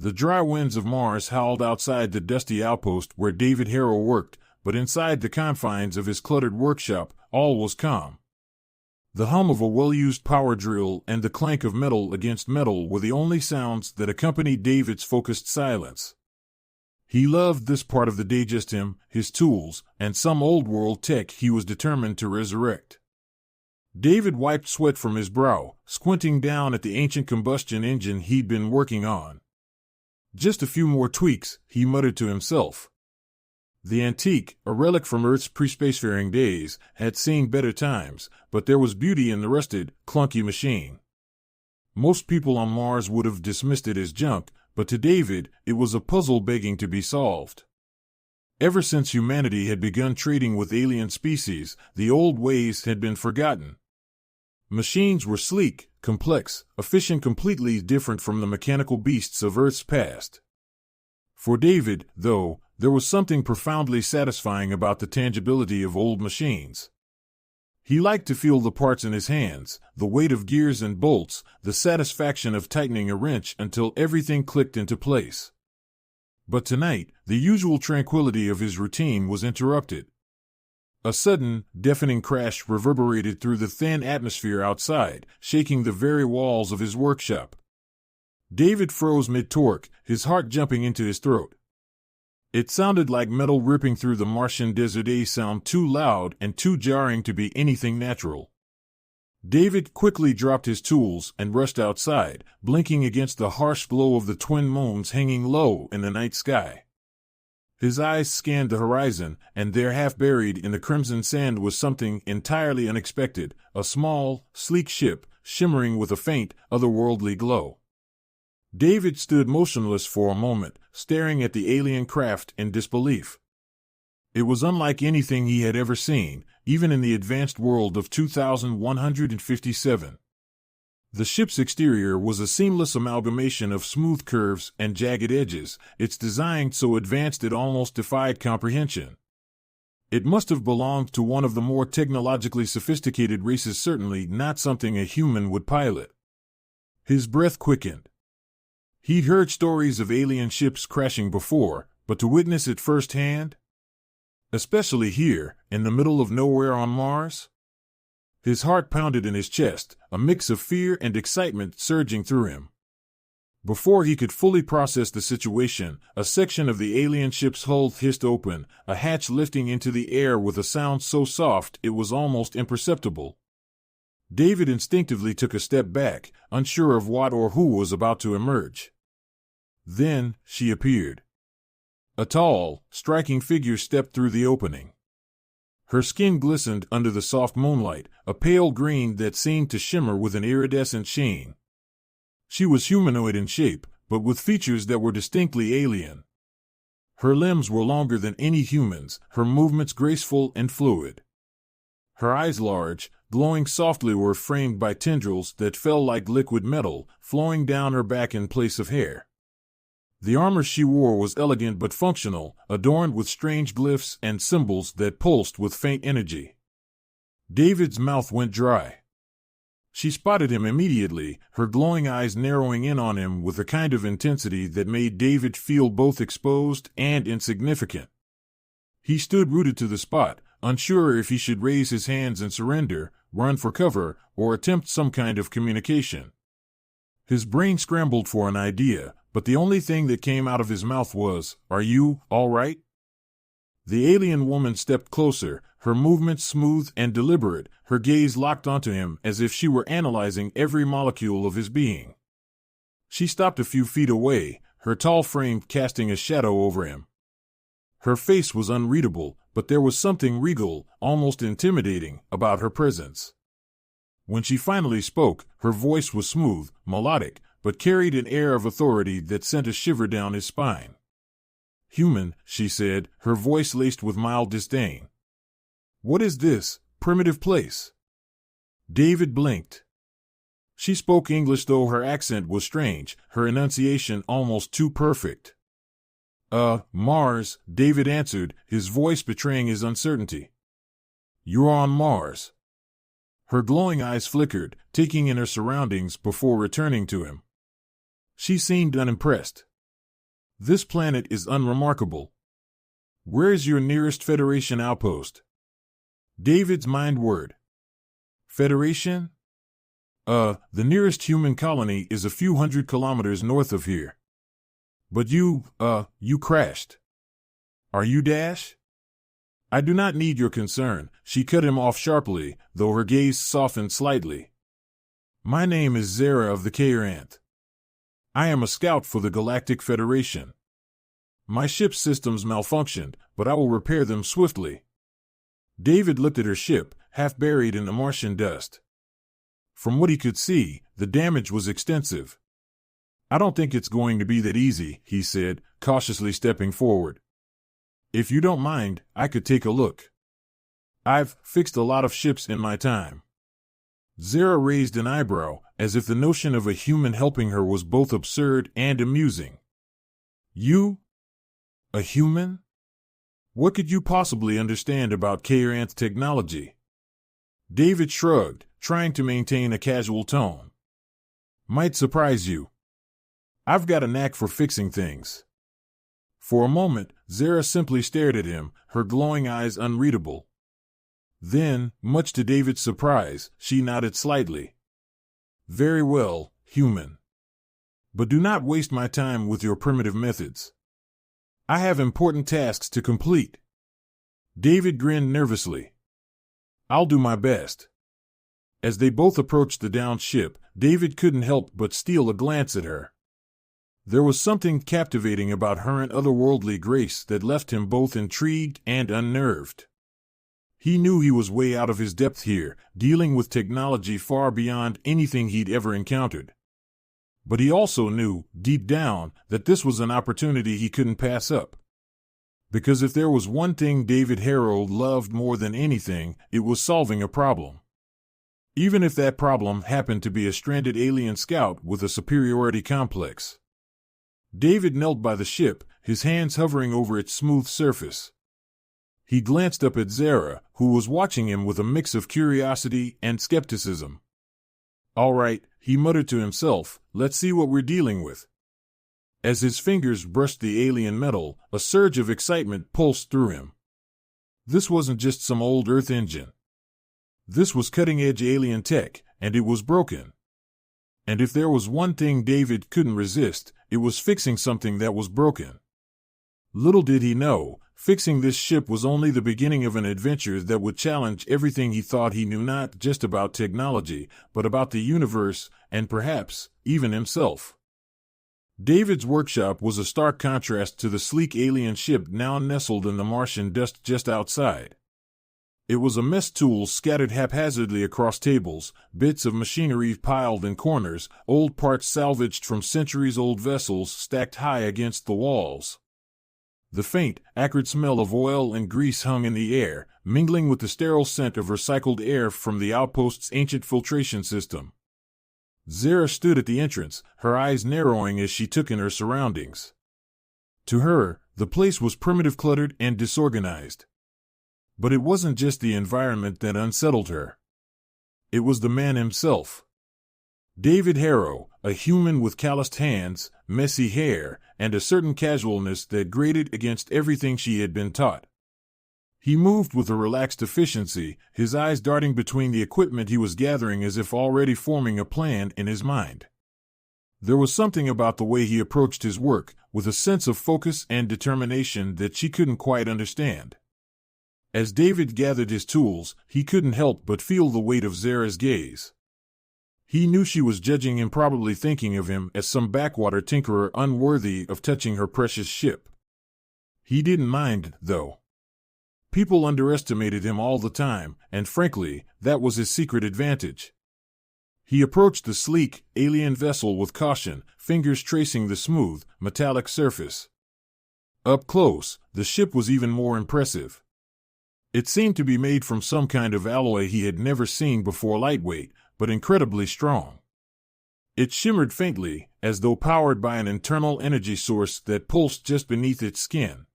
The dry winds of Mars howled outside the dusty outpost where David Harrow worked, but inside the confines of his cluttered workshop, all was calm. The hum of a well-used power drill and the clank of metal against metal were the only sounds that accompanied David's focused silence. He loved this part of the day, just him, his tools, and some old-world tech he was determined to resurrect. David wiped sweat from his brow, squinting down at the ancient combustion engine he'd been working on. Just a few more tweaks, he muttered to himself. The antique, a relic from Earth's pre-spacefaring days, had seen better times, but there was beauty in the rusted, clunky machine. Most people on Mars would have dismissed it as junk, but to David, it was a puzzle begging to be solved. Ever since humanity had begun trading with alien species, the old ways had been forgotten. Machines were sleek, complex, efficient, completely different from the mechanical beasts of Earth's past. For David, though, there was something profoundly satisfying about the tangibility of old machines. He liked to feel the parts in his hands, the weight of gears and bolts, the satisfaction of tightening a wrench until everything clicked into place. But tonight, the usual tranquility of his routine was interrupted. A sudden, deafening crash reverberated through the thin atmosphere outside, shaking the very walls of his workshop. David froze mid-torque, his heart jumping into his throat. It sounded like metal ripping through the Martian desert, a sound too loud and too jarring to be anything natural. David quickly dropped his tools and rushed outside, blinking against the harsh glow of the twin moons hanging low in the night sky. His eyes scanned the horizon, and there, half buried in the crimson sand, was something entirely unexpected, a small, sleek ship, shimmering with a faint, otherworldly glow. David stood motionless for a moment, staring at the alien craft in disbelief. It was unlike anything he had ever seen, even in the advanced world of 2157. The ship's exterior was a seamless amalgamation of smooth curves and jagged edges, its design so advanced it almost defied comprehension. It must have belonged to one of the more technologically sophisticated races, certainly not something a human would pilot. His breath quickened. He'd heard stories of alien ships crashing before, but to witness it firsthand? Especially here, in the middle of nowhere on Mars? His heart pounded in his chest, a mix of fear and excitement surging through him. Before he could fully process the situation, a section of the alien ship's hull hissed open, a hatch lifting into the air with a sound so soft it was almost imperceptible. David instinctively took a step back, unsure of what or who was about to emerge. Then, she appeared. A tall, striking figure stepped through the opening. Her skin glistened under the soft moonlight, a pale green that seemed to shimmer with an iridescent sheen. She was humanoid in shape, but with features that were distinctly alien. Her limbs were longer than any human's, her movements graceful and fluid. Her eyes, large, glowing softly, were framed by tendrils that fell like liquid metal, flowing down her back in place of hair. The armor she wore was elegant but functional, adorned with strange glyphs and symbols that pulsed with faint energy. David's mouth went dry. She spotted him immediately, her glowing eyes narrowing in on him with a kind of intensity that made David feel both exposed and insignificant. He stood rooted to the spot, unsure if he should raise his hands and surrender, run for cover, or attempt some kind of communication. His brain scrambled for an idea, but the only thing that came out of his mouth was, "Are you all right?" The alien woman stepped closer, her movements smooth and deliberate, her gaze locked onto him as if she were analyzing every molecule of his being. She stopped a few feet away, her tall frame casting a shadow over him. Her face was unreadable, but there was something regal, almost intimidating, about her presence. When she finally spoke, her voice was smooth, melodic, but carried an air of authority that sent a shiver down his spine. "Human," she said, her voice laced with mild disdain. "What is this primitive place?" David blinked. She spoke English, though her accent was strange, her enunciation almost too perfect. Mars," David answered, his voice betraying his uncertainty. "You're on Mars." Her glowing eyes flickered, taking in her surroundings before returning to him. She seemed unimpressed. This planet is unremarkable. Where is your nearest Federation outpost? David's mind whirred. Federation? The nearest human colony is a few hundred kilometers north of here. But you crashed. Are you Dash? I do not need your concern, she cut him off sharply, though her gaze softened slightly. My name is Zara of the Kairant. I am a scout for the Galactic Federation. My ship's systems malfunctioned, but I will repair them swiftly. David looked at her ship, half buried in the Martian dust. From what he could see, the damage was extensive. I don't think it's going to be that easy, he said, cautiously stepping forward. If you don't mind, I could take a look. I've fixed a lot of ships in my time. Zara raised an eyebrow, as if the notion of a human helping her was both absurd and amusing. You? A human? What could you possibly understand about Kairant's technology? David shrugged, trying to maintain a casual tone. Might surprise you. I've got a knack for fixing things. For a moment, Zara simply stared at him, her glowing eyes unreadable. Then, much to David's surprise, she nodded slightly. Very well, human. But do not waste my time with your primitive methods. I have important tasks to complete. David grinned nervously. I'll do my best. As they both approached the downed ship, David couldn't help but steal a glance at her. There was something captivating about her and otherworldly grace that left him both intrigued and unnerved. He knew he was way out of his depth here, dealing with technology far beyond anything he'd ever encountered. But he also knew, deep down, that this was an opportunity he couldn't pass up. Because if there was one thing David Harold loved more than anything, it was solving a problem. Even if that problem happened to be a stranded alien scout with a superiority complex. David knelt by the ship, his hands hovering over its smooth surface. He glanced up at Zara, who was watching him with a mix of curiosity and skepticism. All right, he muttered to himself, let's see what we're dealing with. As his fingers brushed the alien metal, a surge of excitement pulsed through him. This wasn't just some old Earth engine. This was cutting-edge alien tech, and it was broken. And if there was one thing David couldn't resist, it was fixing something that was broken. Little did he know, fixing this ship was only the beginning of an adventure that would challenge everything he thought he knew, not just about technology, but about the universe, and perhaps, even himself. David's workshop was a stark contrast to the sleek alien ship now nestled in the Martian dust just outside. It was a mess, tools scattered haphazardly across tables, bits of machinery piled in corners, old parts salvaged from centuries-old vessels stacked high against the walls. The faint, acrid smell of oil and grease hung in the air, mingling with the sterile scent of recycled air from the outpost's ancient filtration system. Zara stood at the entrance, her eyes narrowing as she took in her surroundings. To her, the place was primitive, cluttered, and disorganized. But it wasn't just the environment that unsettled her. It was the man himself. David Harrow, a human with calloused hands, messy hair, and a certain casualness that grated against everything she had been taught. He moved with a relaxed efficiency, his eyes darting between the equipment he was gathering as if already forming a plan in his mind. There was something about the way he approached his work, with a sense of focus and determination that she couldn't quite understand. As David gathered his tools, he couldn't help but feel the weight of Zara's gaze. He knew she was judging him, probably thinking of him as some backwater tinkerer unworthy of touching her precious ship. He didn't mind, though. People underestimated him all the time, and frankly, that was his secret advantage. He approached the sleek, alien vessel with caution, fingers tracing the smooth, metallic surface. Up close, the ship was even more impressive. It seemed to be made from some kind of alloy he had never seen before, lightweight, but incredibly strong. It shimmered faintly, as though powered by an internal energy source that pulsed just beneath its skin.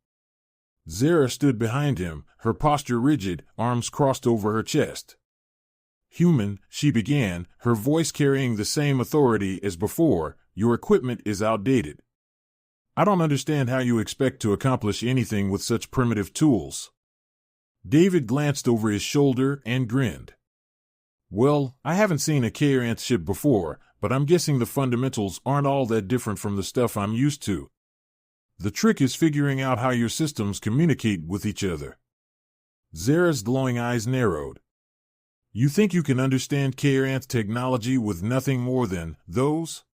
Zara stood behind him, her posture rigid, arms crossed over her chest. "Human," she began, her voice carrying the same authority as before, "your equipment is outdated. I don't understand how you expect to accomplish anything with such primitive tools. David glanced over his shoulder and grinned. Well, I haven't seen a K-Ranth ship before, but I'm guessing the fundamentals aren't all that different from the stuff I'm used to. The trick is figuring out how your systems communicate with each other. Zara's glowing eyes narrowed. You think you can understand K-Ranth technology with nothing more than those?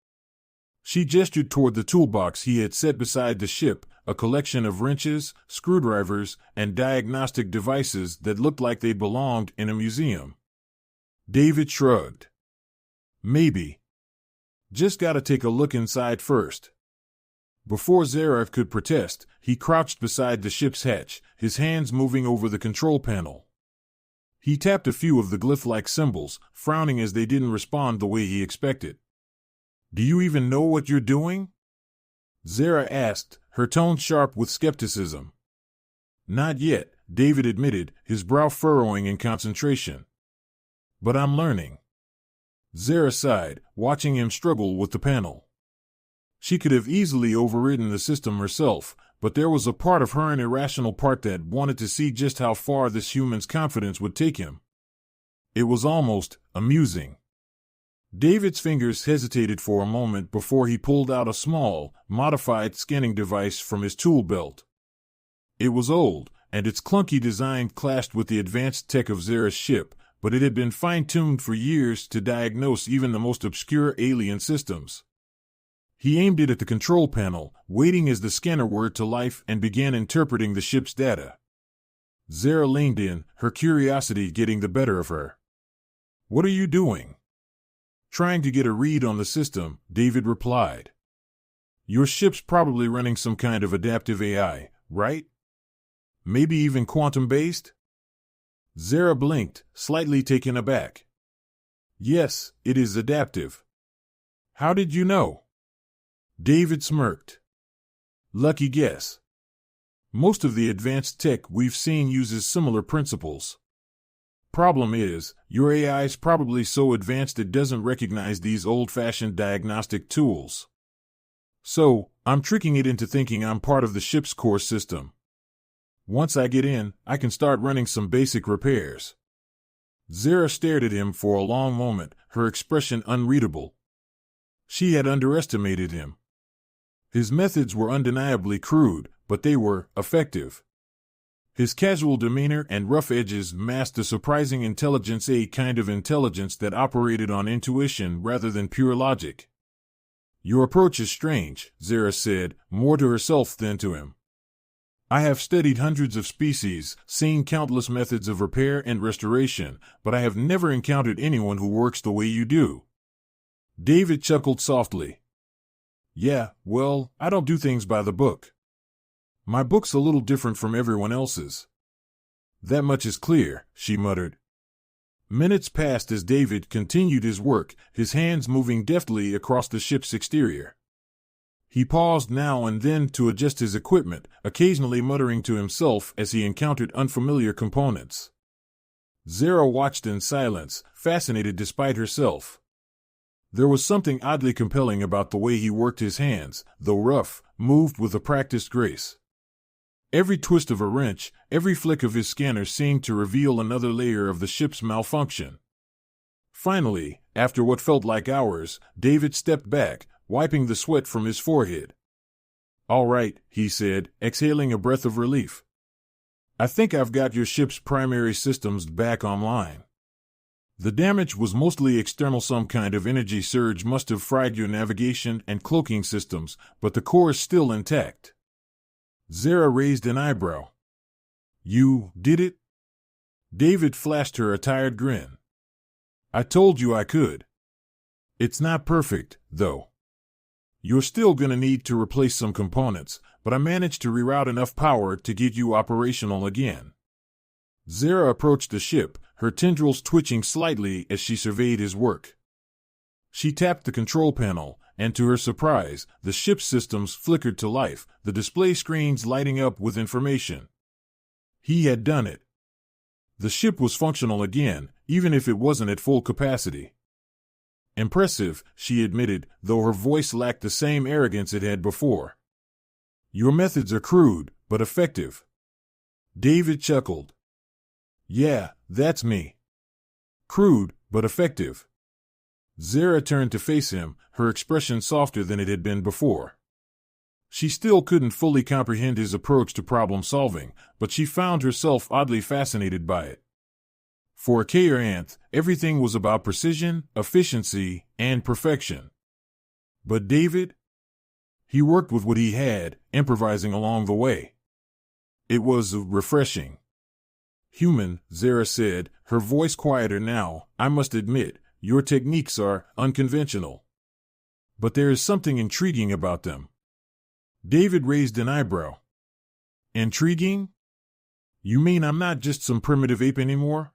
She gestured toward the toolbox he had set beside the ship, a collection of wrenches, screwdrivers, and diagnostic devices that looked like they belonged in a museum. David shrugged. Maybe. Just gotta take a look inside first. Before Zara could protest, he crouched beside the ship's hatch, his hands moving over the control panel. He tapped a few of the glyph-like symbols, frowning as they didn't respond the way he expected. Do you even know what you're doing? Zara asked, her tone sharp with skepticism. Not yet, David admitted, his brow furrowing in concentration. But I'm learning. Zara sighed, watching him struggle with the panel. She could have easily overridden the system herself, but there was a part of her, an irrational part, that wanted to see just how far this human's confidence would take him. It was almost amusing. David's fingers hesitated for a moment before he pulled out a small, modified scanning device from his tool belt. It was old, and its clunky design clashed with the advanced tech of Zara's ship, but it had been fine-tuned for years to diagnose even the most obscure alien systems. He aimed it at the control panel, waiting as the scanner whirred to life and began interpreting the ship's data. Zara leaned in, her curiosity getting the better of her. What are you doing? Trying to get a read on the system, David replied. Your ship's probably running some kind of adaptive AI, right? Maybe even quantum-based? Zara blinked, slightly taken aback. Yes, it is adaptive. How did you know? David smirked. Lucky guess. Most of the advanced tech we've seen uses similar principles. Problem is, your AI is probably so advanced it doesn't recognize these old-fashioned diagnostic tools. So, I'm tricking it into thinking I'm part of the ship's core system. Once I get in, I can start running some basic repairs. Zara stared at him for a long moment, her expression unreadable. She had underestimated him. His methods were undeniably crude, but they were effective. His casual demeanor and rough edges masked a surprising intelligence, a kind of intelligence that operated on intuition rather than pure logic. Your approach is strange, Zara said, more to herself than to him. I have studied hundreds of species, seen countless methods of repair and restoration, but I have never encountered anyone who works the way you do. David chuckled softly. Yeah, well, I don't do things by the book. My book's a little different from everyone else's. That much is clear, she muttered. Minutes passed as David continued his work, his hands moving deftly across the ship's exterior. He paused now and then to adjust his equipment, occasionally muttering to himself as he encountered unfamiliar components. Zara watched in silence, fascinated despite herself. There was something oddly compelling about the way he worked his hands, though rough, moved with a practiced grace. Every twist of a wrench, every flick of his scanner seemed to reveal another layer of the ship's malfunction. Finally, after what felt like hours, David stepped back, wiping the sweat from his forehead. All right, he said, exhaling a breath of relief. I think I've got your ship's primary systems back online. The damage was mostly external. Some kind of energy surge must have fried your navigation and cloaking systems, but the core is still intact. Zara raised an eyebrow. You did it? David flashed her a tired grin. I told you I could. It's not perfect, though. You're still gonna need to replace some components, but I managed to reroute enough power to get you operational again. Zara approached the ship, her tendrils twitching slightly as she surveyed his work. She tapped the control panel, and to her surprise, the ship's systems flickered to life, the display screens lighting up with information. He had done it. The ship was functional again, even if it wasn't at full capacity. Impressive, she admitted, though her voice lacked the same arrogance it had before. Your methods are crude, but effective. David chuckled. Yeah, that's me. Crude, but effective. Zara turned to face him, her expression softer than it had been before. She still couldn't fully comprehend his approach to problem solving, but she found herself oddly fascinated by it. For a Kayer-anth, everything was about precision, efficiency, and perfection. But David? He worked with what he had, improvising along the way. It was refreshing. Human, Zara said, her voice quieter now, I must admit, your techniques are unconventional. But there is something intriguing about them. David raised an eyebrow. Intriguing? You mean I'm not just some primitive ape anymore?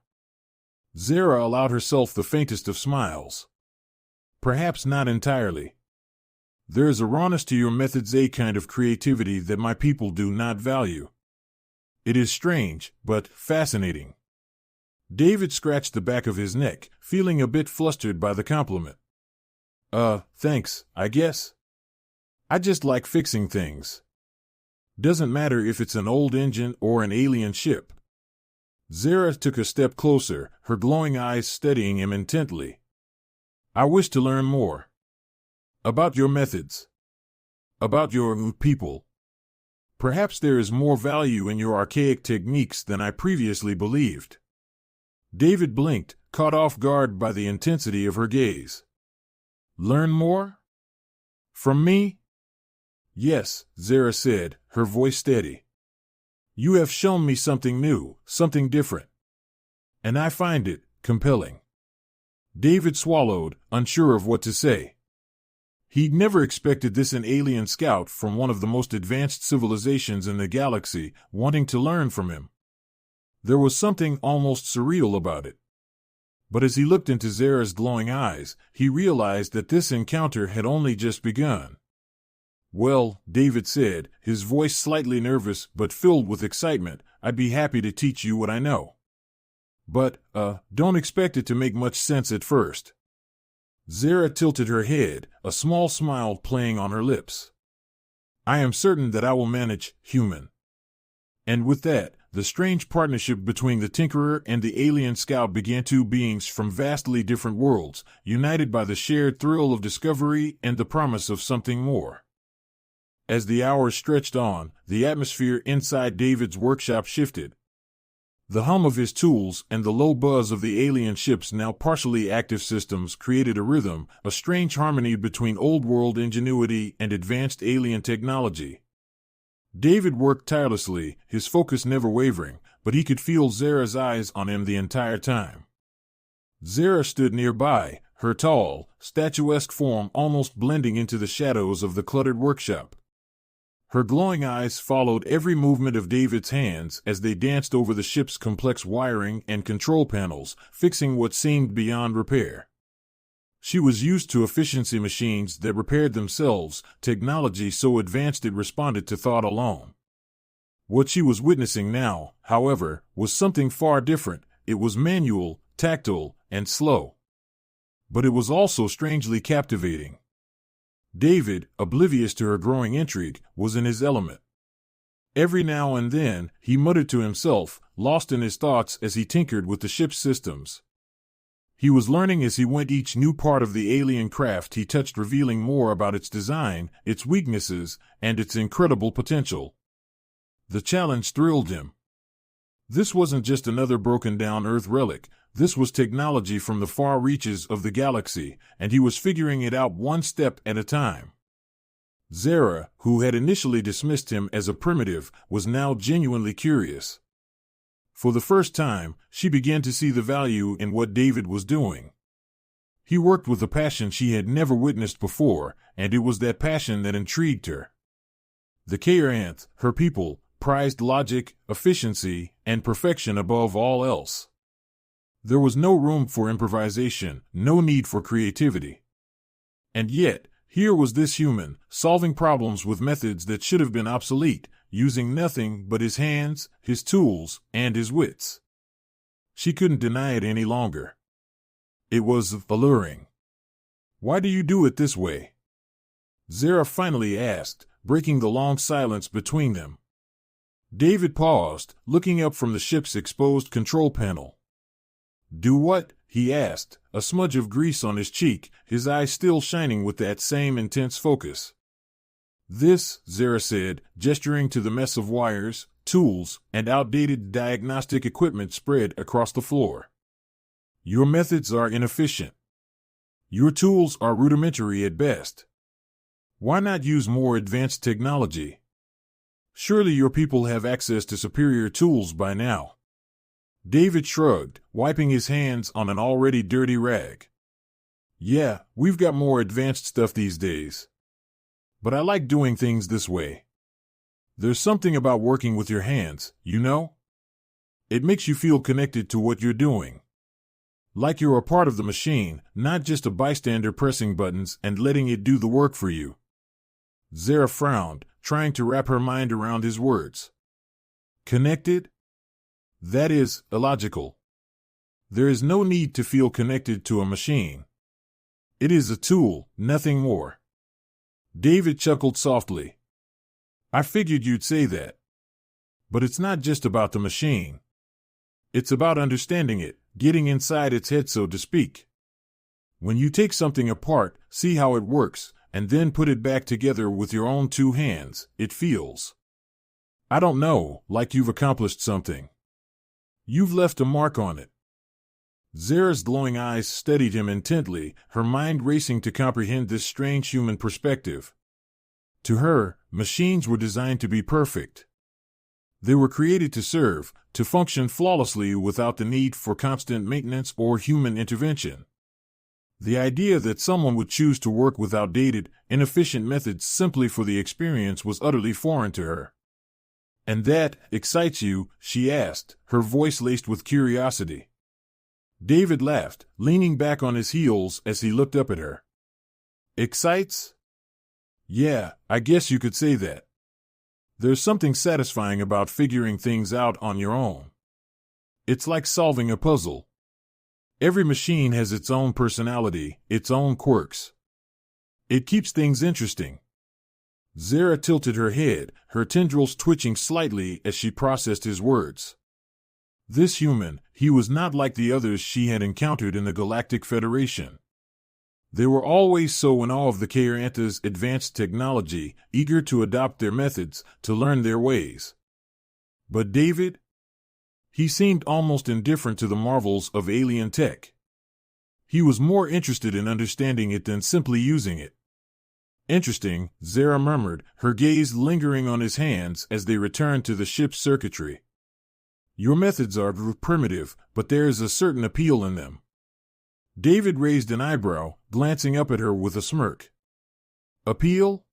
Zara allowed herself the faintest of smiles. Perhaps not entirely. There is a rawness to your methods, a kind of creativity that my people do not value. It is strange, but fascinating. David scratched the back of his neck, feeling a bit flustered by the compliment. Thanks, I guess. I just like fixing things. Doesn't matter if it's an old engine or an alien ship. Zara took a step closer, her glowing eyes studying him intently. I wish to learn more. About your methods. About your people. Perhaps there is more value in your archaic techniques than I previously believed. David blinked, caught off guard by the intensity of her gaze. Learn more? From me? Yes, Zara said, her voice steady. You have shown me something new, something different. And I find it compelling. David swallowed, unsure of what to say. He'd never expected this, an alien scout from one of the most advanced civilizations in the galaxy, wanting to learn from him. There was something almost surreal about it. But as he looked into Zara's glowing eyes, he realized that this encounter had only just begun. Well, David said, his voice slightly nervous but filled with excitement, I'd be happy to teach you what I know. But, don't expect it to make much sense at first. Zara tilted her head, a small smile playing on her lips. I am certain that I will manage, human. And with that, the strange partnership between the Tinkerer and the alien scout began, two beings from vastly different worlds, united by the shared thrill of discovery and the promise of something more. As the hours stretched on, the atmosphere inside David's workshop shifted. The hum of his tools and the low buzz of the alien ship's now partially active systems created a rhythm, a strange harmony between old-world ingenuity and advanced alien technology. David worked tirelessly, his focus never wavering, but he could feel Zara's eyes on him the entire time. Zara stood nearby, her tall, statuesque form almost blending into the shadows of the cluttered workshop. Her glowing eyes followed every movement of David's hands as they danced over the ship's complex wiring and control panels, fixing what seemed beyond repair. She was used to efficiency machines that repaired themselves, technology so advanced it responded to thought alone. What she was witnessing now, however, was something far different. It was manual, tactile, and slow. But it was also strangely captivating. David, oblivious to her growing intrigue, was in his element. Every now and then, he muttered to himself, lost in his thoughts as he tinkered with the ship's systems. He was learning as he went. Each new part of the alien craft he touched revealing more about its design, its weaknesses, and its incredible potential. The challenge thrilled him. This wasn't just another broken-down Earth relic. This was technology from the far reaches of the galaxy, and he was figuring it out one step at a time. Zara, who had initially dismissed him as a primitive, was now genuinely curious. For the first time, she began to see the value in what David was doing. He worked with a passion she had never witnessed before, and it was that passion that intrigued her. The Kayer-anth, her people, prized logic, efficiency, and perfection above all else. There was no room for improvisation, no need for creativity. And yet, here was this human, solving problems with methods that should have been obsolete, using nothing but his hands, his tools, and his wits. She couldn't deny it any longer. It was alluring. Why do you do it this way? Zara finally asked, breaking the long silence between them. David paused, looking up from the ship's exposed control panel. "Do what?" he asked, a smudge of grease on his cheek, his eyes still shining with that same intense focus. "This," Zara said, gesturing to the mess of wires, tools, and outdated diagnostic equipment spread across the floor. "Your methods are inefficient. Your tools are rudimentary at best. Why not use more advanced technology? Surely your people have access to superior tools by now." David shrugged, wiping his hands on an already dirty rag. "Yeah, we've got more advanced stuff these days. But I like doing things this way. There's something about working with your hands, you know? It makes you feel connected to what you're doing. Like you're a part of the machine, not just a bystander pressing buttons and letting it do the work for you." Zara frowned, trying to wrap her mind around his words. "Connected? That is illogical. There is no need to feel connected to a machine. It is a tool, nothing more." David chuckled softly. "I figured you'd say that. But it's not just about the machine. It's about understanding it, getting inside its head, so to speak. When you take something apart, see how it works, and then put it back together with your own two hands, it feels, I don't know, like you've accomplished something. You've left a mark on it." Zara's glowing eyes studied him intently, her mind racing to comprehend this strange human perspective. To her, machines were designed to be perfect. They were created to serve, to function flawlessly without the need for constant maintenance or human intervention. The idea that someone would choose to work with outdated, inefficient methods simply for the experience was utterly foreign to her. "And that excites you?" she asked, her voice laced with curiosity. David laughed, leaning back on his heels as he looked up at her. "Excites? Yeah, I guess you could say that. There's something satisfying about figuring things out on your own. It's like solving a puzzle. Every machine has its own personality, its own quirks. It keeps things interesting." Zara tilted her head, her tendrils twitching slightly as she processed his words. This human, he was not like the others she had encountered in the Galactic Federation. They were always so in awe of the Ka'Anta's advanced technology, eager to adopt their methods, to learn their ways. But David? He seemed almost indifferent to the marvels of alien tech. He was more interested in understanding it than simply using it. "Interesting," Zara murmured, her gaze lingering on his hands as they returned to the ship's circuitry. "Your methods are primitive, but there is a certain appeal in them." David raised an eyebrow, glancing up at her with a smirk. "Appeal?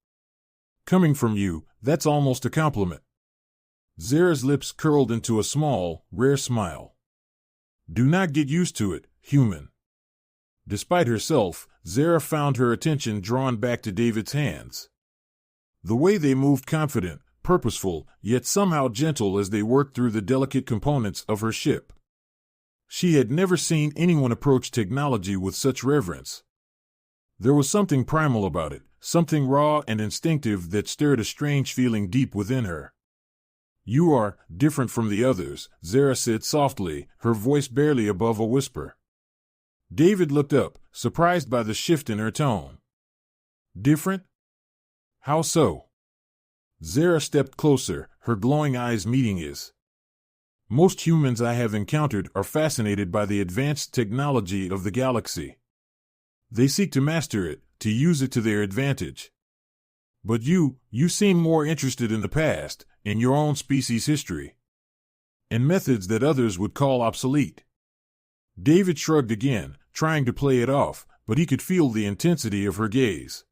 Coming from you, that's almost a compliment." Zara's lips curled into a small, rare smile. "Do not get used to it, human." Despite herself, Zara found her attention drawn back to David's hands. The way they moved, confident, purposeful, yet somehow gentle as they worked through the delicate components of her ship. She had never seen anyone approach technology with such reverence. There was something primal about it, something raw and instinctive that stirred a strange feeling deep within her. "You are different from the others," Zara said softly, her voice barely above a whisper. David looked up, surprised by the shift in her tone. "Different? How so?" Zara stepped closer, her glowing eyes meeting his. "Most humans I have encountered are fascinated by the advanced technology of the galaxy. They seek to master it, to use it to their advantage. But you seem more interested in the past, in your own species' history. In methods that others would call obsolete." David shrugged again, trying to play it off, but he could feel the intensity of her gaze.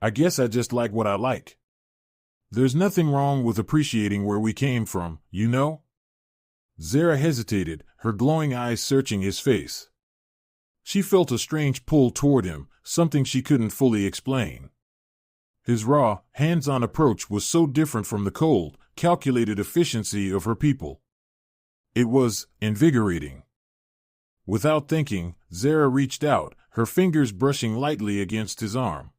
"I guess I just like what I like. There's nothing wrong with appreciating where we came from, you know?" Zara hesitated, her glowing eyes searching his face. She felt a strange pull toward him, something she couldn't fully explain. His raw, hands-on approach was so different from the cold, calculated efficiency of her people. It was invigorating. Without thinking, Zara reached out, her fingers brushing lightly against his arm.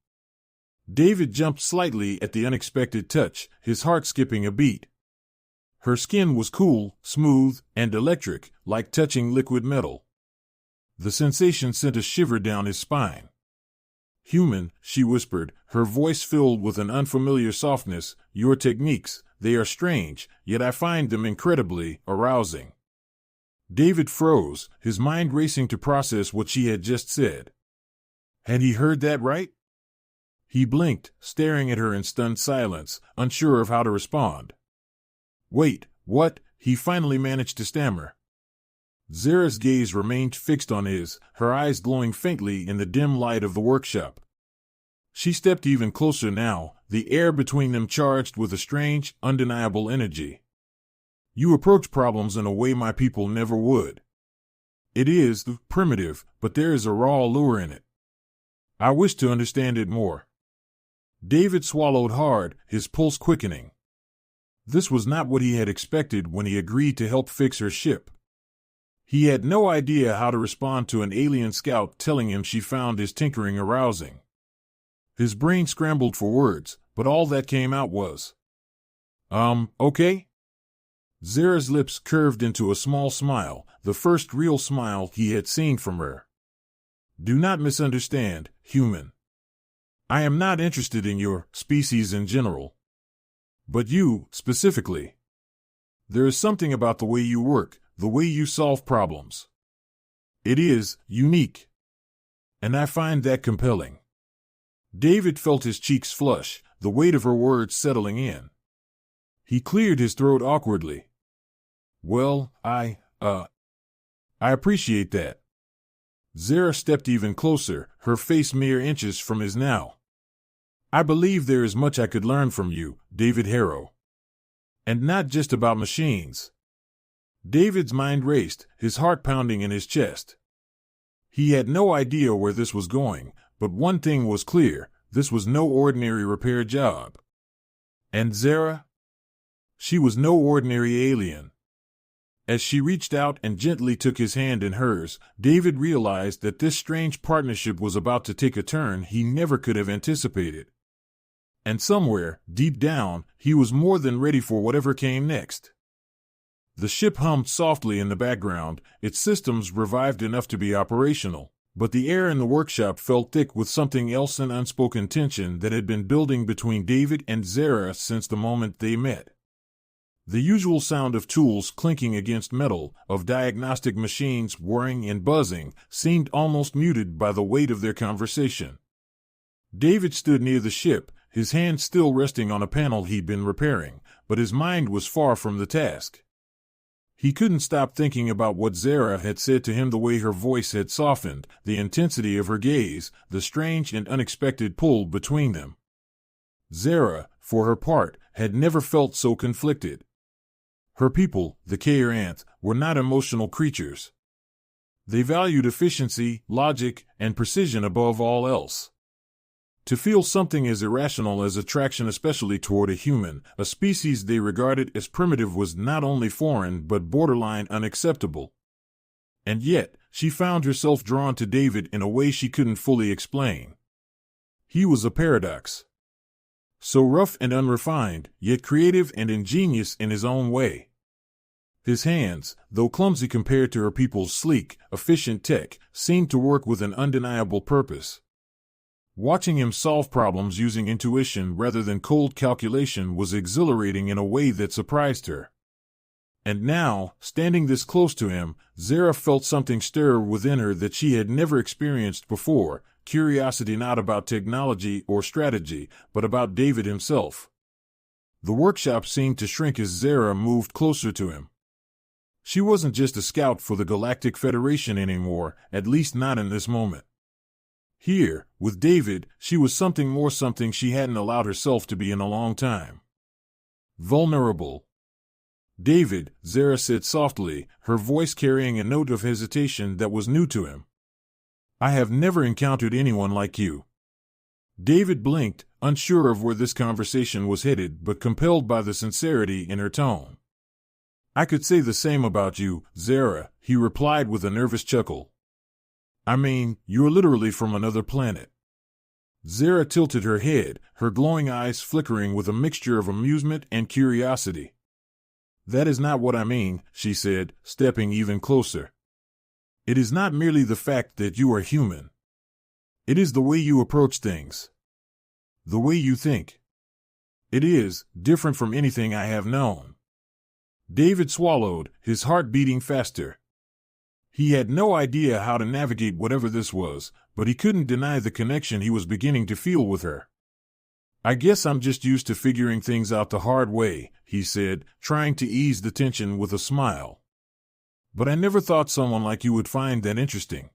David jumped slightly at the unexpected touch, his heart skipping a beat. Her skin was cool, smooth, and electric, like touching liquid metal. The sensation sent a shiver down his spine. "Human," she whispered, her voice filled with an unfamiliar softness, "your techniques, they are strange, yet I find them incredibly arousing." David froze, his mind racing to process what she had just said. Had he heard that right? He blinked, staring at her in stunned silence, unsure of how to respond. "Wait, what?" he finally managed to stammer. Zara's gaze remained fixed on his, her eyes glowing faintly in the dim light of the workshop. She stepped even closer now, the air between them charged with a strange, undeniable energy. "You approach problems in a way my people never would. It is primitive, but there is a raw allure in it. I wish to understand it more." David swallowed hard, his pulse quickening. This was not what he had expected when he agreed to help fix her ship. He had no idea how to respond to an alien scout telling him she found his tinkering arousing. His brain scrambled for words, but all that came out was, okay?" Zara's lips curved into a small smile, the first real smile he had seen from her. "Do not misunderstand, human. I am not interested in your species in general. But you, specifically. There is something about the way you work, the way you solve problems. It is unique. And I find that compelling." David felt his cheeks flush, the weight of her words settling in. He cleared his throat awkwardly. "Well, I appreciate that." Zara stepped even closer, her face mere inches from his now. "I believe there is much I could learn from you, David Harrow. And not just about machines." David's mind raced, his heart pounding in his chest. He had no idea where this was going, but one thing was clear, this was no ordinary repair job. And Zara? She was no ordinary alien. As she reached out and gently took his hand in hers, David realized that this strange partnership was about to take a turn he never could have anticipated. And somewhere, deep down, he was more than ready for whatever came next. The ship hummed softly in the background, its systems revived enough to be operational, but the air in the workshop felt thick with something else, an unspoken tension that had been building between David and Zara since the moment they met. The usual sound of tools clinking against metal, of diagnostic machines whirring and buzzing, seemed almost muted by the weight of their conversation. David stood near the ship, his hand still resting on a panel he'd been repairing, but his mind was far from the task. He couldn't stop thinking about what Zara had said to him, the way her voice had softened, the intensity of her gaze, the strange and unexpected pull between them. Zara, for her part, had never felt so conflicted. Her people, the Kair Ant, were not emotional creatures. They valued efficiency, logic, and precision above all else. To feel something as irrational as attraction, especially toward a human, a species they regarded as primitive, was not only foreign but borderline unacceptable. And yet, she found herself drawn to David in a way she couldn't fully explain. He was a paradox. So rough and unrefined, yet creative and ingenious in his own way. His hands, though clumsy compared to her people's sleek, efficient tech, seemed to work with an undeniable purpose. Watching him solve problems using intuition rather than cold calculation was exhilarating in a way that surprised her. And now, standing this close to him, Zara felt something stir within her that she had never experienced before, curiosity not about technology or strategy, but about David himself. The workshop seemed to shrink as Zara moved closer to him. She wasn't just a scout for the Galactic Federation anymore, at least not in this moment. Here, with David, she was something more, something she hadn't allowed herself to be in a long time. Vulnerable. "David," Zara said softly, her voice carrying a note of hesitation that was new to him. "I have never encountered anyone like you." David blinked, unsure of where this conversation was headed, but compelled by the sincerity in her tone. "I could say the same about you, Zara," he replied with a nervous chuckle. "I mean, you're literally from another planet." Zara tilted her head, her glowing eyes flickering with a mixture of amusement and curiosity. "That is not what I mean," she said, stepping even closer. "It is not merely the fact that you are human. It is the way you approach things. The way you think. It is different from anything I have known." David swallowed, his heart beating faster. He had no idea how to navigate whatever this was, but he couldn't deny the connection he was beginning to feel with her. "I guess I'm just used to figuring things out the hard way," he said, trying to ease the tension with a smile. "But I never thought someone like you would find that interesting."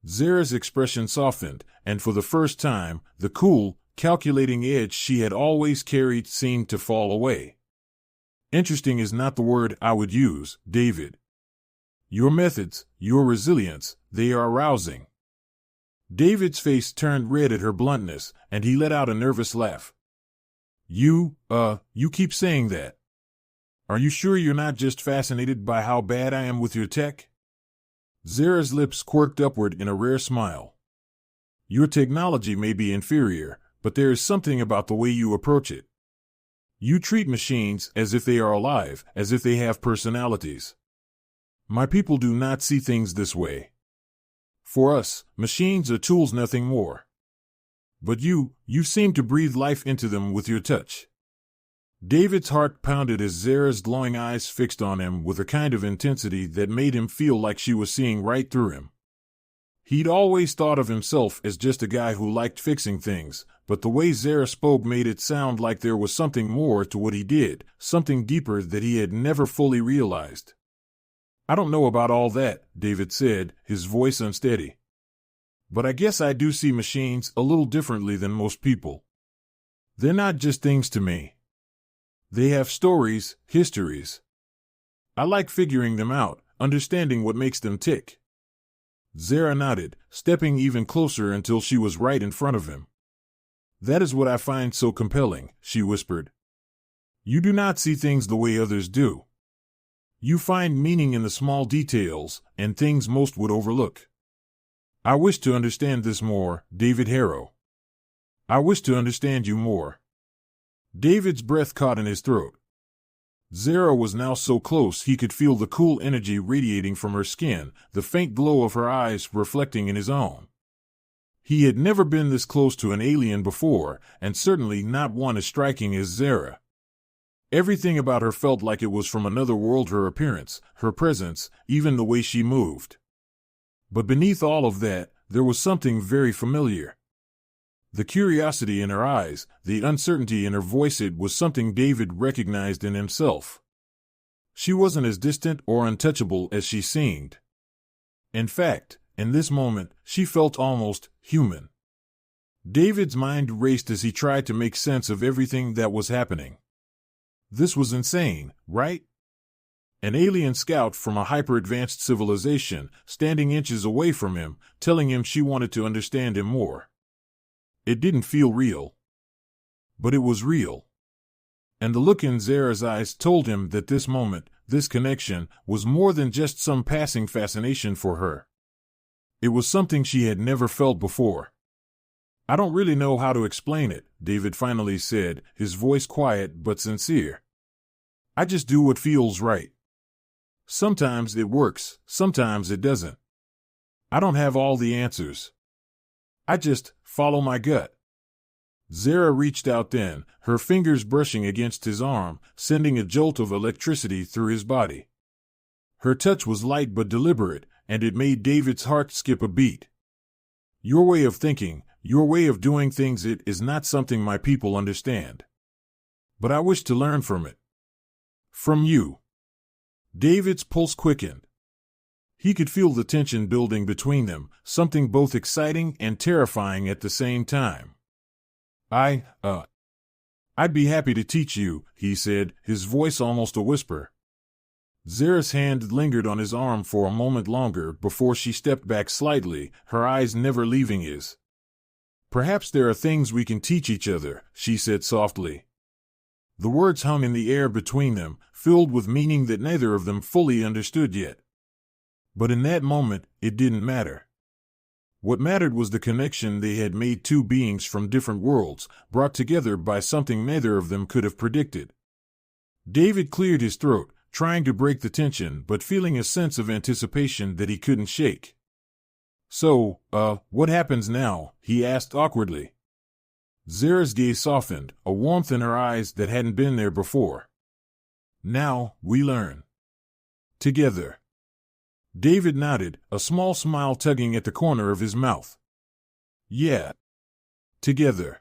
Zara's expression softened, and for the first time, the cool, calculating edge she had always carried seemed to fall away. "Interesting is not the word I would use, David. Your methods, your resilience, they are arousing." David's face turned red at her bluntness, and he let out a nervous laugh. You keep saying that. Are you sure you're not just fascinated by how bad I am with your tech?" Zara's lips quirked upward in a rare smile. "Your technology may be inferior, but there is something about the way you approach it. You treat machines as if they are alive, as if they have personalities. My people do not see things this way. For us, machines are tools, nothing more. But you seem to breathe life into them with your touch." David's heart pounded as Zara's glowing eyes fixed on him with a kind of intensity that made him feel like she was seeing right through him. He'd always thought of himself as just a guy who liked fixing things, but the way Zara spoke made it sound like there was something more to what he did, something deeper that he had never fully realized. "I don't know about all that," David said, his voice unsteady. "But I guess I do see machines a little differently than most people. They're not just things to me. They have stories, histories. I like figuring them out, understanding what makes them tick." Zara nodded, stepping even closer until she was right in front of him. "That is what I find so compelling," she whispered. "You do not see things the way others do. You find meaning in the small details and things most would overlook. I wish to understand this more, David Harrow. I wish to understand you more." David's breath caught in his throat. Zara was now so close he could feel the cool energy radiating from her skin, the faint glow of her eyes reflecting in his own. He had never been this close to an alien before, and certainly not one as striking as Zara. Everything about her felt like it was from another world, her appearance, her presence, even the way she moved. But beneath all of that, there was something very familiar. The curiosity in her eyes, the uncertainty in her voice, it was something David recognized in himself. She wasn't as distant or untouchable as she seemed. In fact, in this moment, she felt almost human. David's mind raced as he tried to make sense of everything that was happening. This was insane, right? An alien scout from a hyper-advanced civilization, standing inches away from him, telling him she wanted to understand him more. It didn't feel real. But it was real. And the look in Zara's eyes told him that this moment, this connection, was more than just some passing fascination for her. It was something she had never felt before. "I don't really know how to explain it," David finally said, his voice quiet but sincere. "I just do what feels right. Sometimes it works, sometimes it doesn't. I don't have all the answers. I just follow my gut." Zara reached out then, her fingers brushing against his arm, sending a jolt of electricity through his body. Her touch was light but deliberate, and it made David's heart skip a beat. "Your way of thinking, your way of doing things, it is not something my people understand. But I wish to learn from it. From you." David's pulse quickened. He could feel the tension building between them, something both exciting and terrifying at the same time. I'd be happy to teach you," he said, his voice almost a whisper. Zara's hand lingered on his arm for a moment longer before she stepped back slightly, her eyes never leaving his. "Perhaps there are things we can teach each other," she said softly. The words hung in the air between them, filled with meaning that neither of them fully understood yet. But in that moment, it didn't matter. What mattered was the connection they had made, two beings from different worlds, brought together by something neither of them could have predicted. David cleared his throat, trying to break the tension but feeling a sense of anticipation that he couldn't shake. "So, what happens now?" he asked awkwardly. Zara's gaze softened, a warmth in her eyes that hadn't been there before. "Now, we learn. Together." David nodded, a small smile tugging at the corner of his mouth. "Yeah. Together."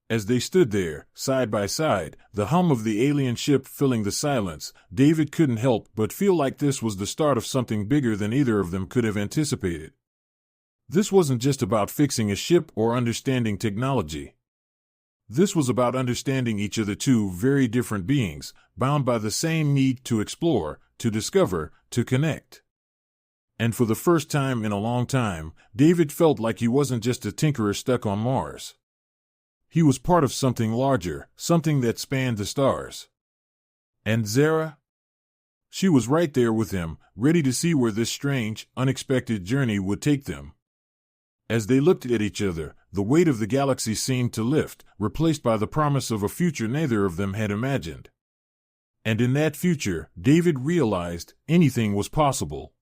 As they stood there, side by side, the hum of the alien ship filling the silence, David couldn't help but feel like this was the start of something bigger than either of them could have anticipated. This wasn't just about fixing a ship or understanding technology. This was about understanding each of the two very different beings, bound by the same need to explore, to discover, to connect. And for the first time in a long time, David felt like he wasn't just a tinkerer stuck on Mars. He was part of something larger, something that spanned the stars. And Zara? She was right there with him, ready to see where this strange, unexpected journey would take them. As they looked at each other, the weight of the galaxy seemed to lift, replaced by the promise of a future neither of them had imagined. And in that future, David realized, anything was possible.